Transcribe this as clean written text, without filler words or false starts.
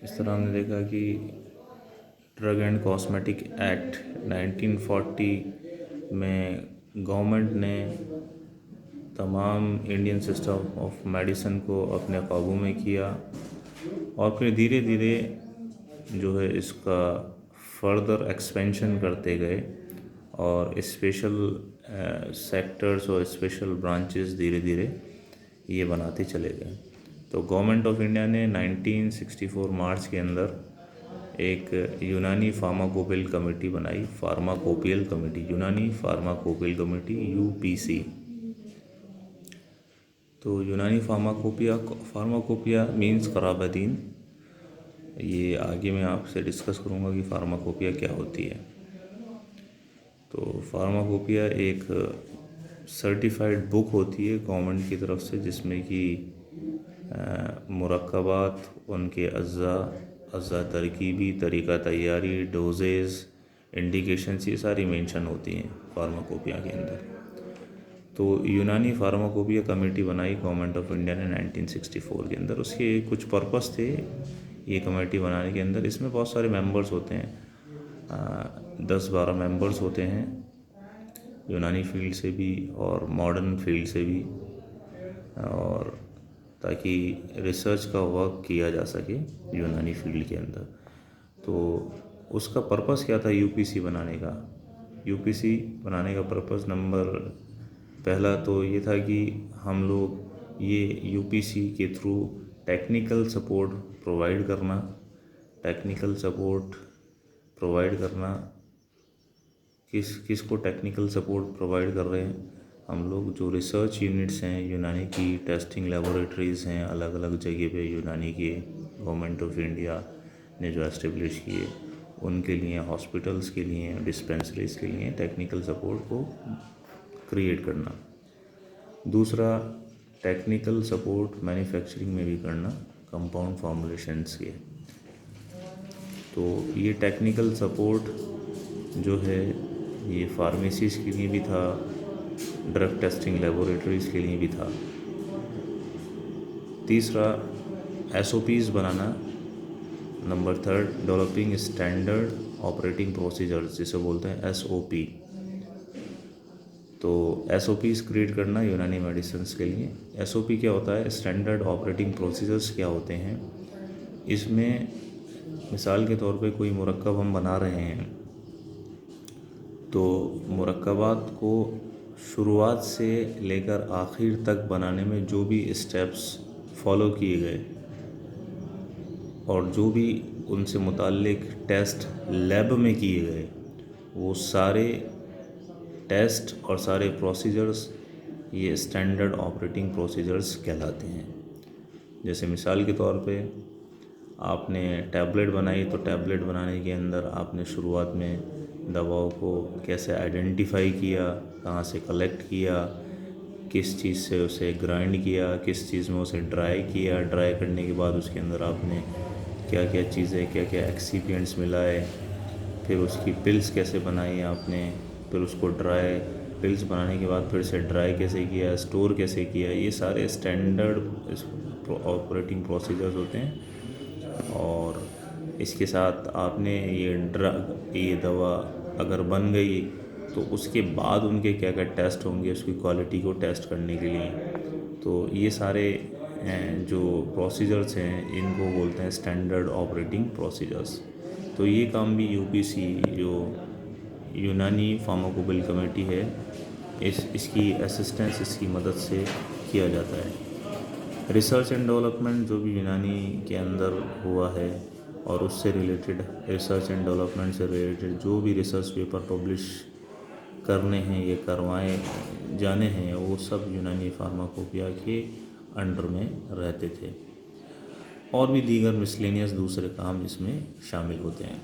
इस तरह हमने देखा कि ड्रग एंड कॉस्मेटिक एक्ट 1940 में गवर्नमेंट ने तमाम इंडियन सिस्टम ऑफ मेडिसिन को अपने काबू में किया और फिर धीरे धीरे जो है इसका फर्दर एक्सपेंशन करते गए और स्पेशल सेक्टर्स और स्पेशल ब्रांचेस धीरे धीरे ये बनाते चले गए। तो गवर्नमेंट ऑफ इंडिया ने 1964 मार्च के अंदर एक यूनानी फार्माकोपियल कमेटी बनाई, फार्माकोपियल कमेटी, यूनानी फार्माकोपियल कमेटी यूपीसी। तो यूनानी फार्माकोपिया मीन्स क़राबदीन। ये आगे मैं आपसे डिस्कस करूँगा कि फार्माकोपिया क्या होती है। तो फार्माकोपिया एक सर्टिफाइड बुक होती है गवर्नमेंट की तरफ से, जिसमें कि मुरक्कबात, उनके अज़्ज़ा तरकीबी, तरीक़ा तैयारी, डोजेज़, इंडिकेशंस, ये सारी मेंशन होती हैं फार्माकोपिया के अंदर। तो यूनानी फार्माकोपिया कमेटी बनाई गवर्नमेंट ऑफ इंडिया ने 1964 के अंदर। उसके कुछ पर्पस थे ये कमेटी बनाने के अंदर। इसमें बहुत सारे मेंबर्स होते हैं, 10-12 मेंबर्स होते हैं, यूनानी फील्ड से भी और मॉडर्न फील्ड से भी, और ताकि रिसर्च का वर्क किया जा सके यूनानी फील्ड के अंदर। तो उसका पर्पस क्या था यूपीसी बनाने का? यूपीसी बनाने का पर्पस नंबर पहला तो ये था कि हम लोग ये यूपीसी के थ्रू टेक्निकल सपोर्ट प्रोवाइड करना। किसको टेक्निकल सपोर्ट प्रोवाइड कर रहे हैं हम लोग? जो रिसर्च यूनिट्स हैं यूनानी की, टेस्टिंग लेबोरेटरीज़ हैं अलग अलग जगह पे यूनानी के, गवर्नमेंट ऑफ इंडिया ने जो एस्टेब्लिश किए, उनके लिए, हॉस्पिटल्स के लिए, डिस्पेंसरीज़ के लिए टेक्निकल सपोर्ट को क्रिएट करना। दूसरा, टेक्निकल सपोर्ट मैन्युफैक्चरिंग में भी करना, कंपाउंड फॉर्मुलेशंस के। तो ये टेक्निकल सपोर्ट जो है ये फार्मेसीज़ के लिए भी था, ड्रग टेस्टिंग लेबोरेटरीज़ के लिए भी था। तीसरा, एसओपीज़ बनाना। Number third, developing standard operating procedures, जिसे बोलते हैं एसओपी। तो एसओपीज़ क्रिएट करना यूनानी मेडिसिन्स के लिए। एसओपी क्या होता है? स्टैंडर्ड ऑपरेटिंग प्रोसीजर्स क्या होते हैं? इसमें मिसाल के तौर पे कोई मुरक्कब हम बना रहे हैं, तो मुरक्कबात को शुरुआत से लेकर आखिर तक बनाने में जो भी स्टेप्स फॉलो किए गए और जो भी उनसे मुताल्लिक टेस्ट लैब में किए गए, वो सारे टेस्ट और सारे प्रोसीजर्स ये स्टैंडर्ड ऑपरेटिंग प्रोसीजर्स कहलाते हैं। जैसे मिसाल के तौर पे आपने टैबलेट बनाई, तो टैबलेट बनाने के अंदर आपने शुरुआत में दवाओं को कैसे आइडेंटिफाई किया, कहाँ से कलेक्ट किया, किस चीज़ से उसे ग्राइंड किया, किस चीज़ में उसे ड्राई किया, ड्राई करने के बाद उसके अंदर आपने क्या क्या चीज़ें, क्या क्या एक्सीपिएंट्स मिलाए, फिर उसकी पिल्स कैसे बनाई आपने, फिर उसको ड्राई पिल्स बनाने के बाद फिर से ड्राई कैसे किया, स्टोर कैसे किया, ये सारे स्टैंडर्ड ऑपरेटिंग प्रोसीजर्स होते हैं। और इसके साथ आपने ये दवा अगर बन गई तो उसके बाद उनके क्या क्या टेस्ट होंगे उसकी क्वालिटी को टेस्ट करने के लिए। तो ये सारे जो प्रोसीजर्स हैं इनको बोलते हैं स्टैंडर्ड ऑपरेटिंग प्रोसीजर्स। तो ये काम भी यूपीसी, जो यूनानी फार्माकोपियल कमेटी है, इसकी असिस्टेंस, इसकी मदद से किया जाता है। रिसर्च एंड डेवलपमेंट जो भी यूनानी के अंदर हुआ है और उससे रिलेटेड, रिसर्च एंड डेवलपमेंट से रिलेटेड जो भी रिसर्च पेपर पब्लिश करने हैं, ये करवाए जाने हैं, वो सब यूनानी फार्माकोपिया के अंडर में रहते थे। और भी दीगर मिसलेनियस दूसरे काम इसमें शामिल होते हैं।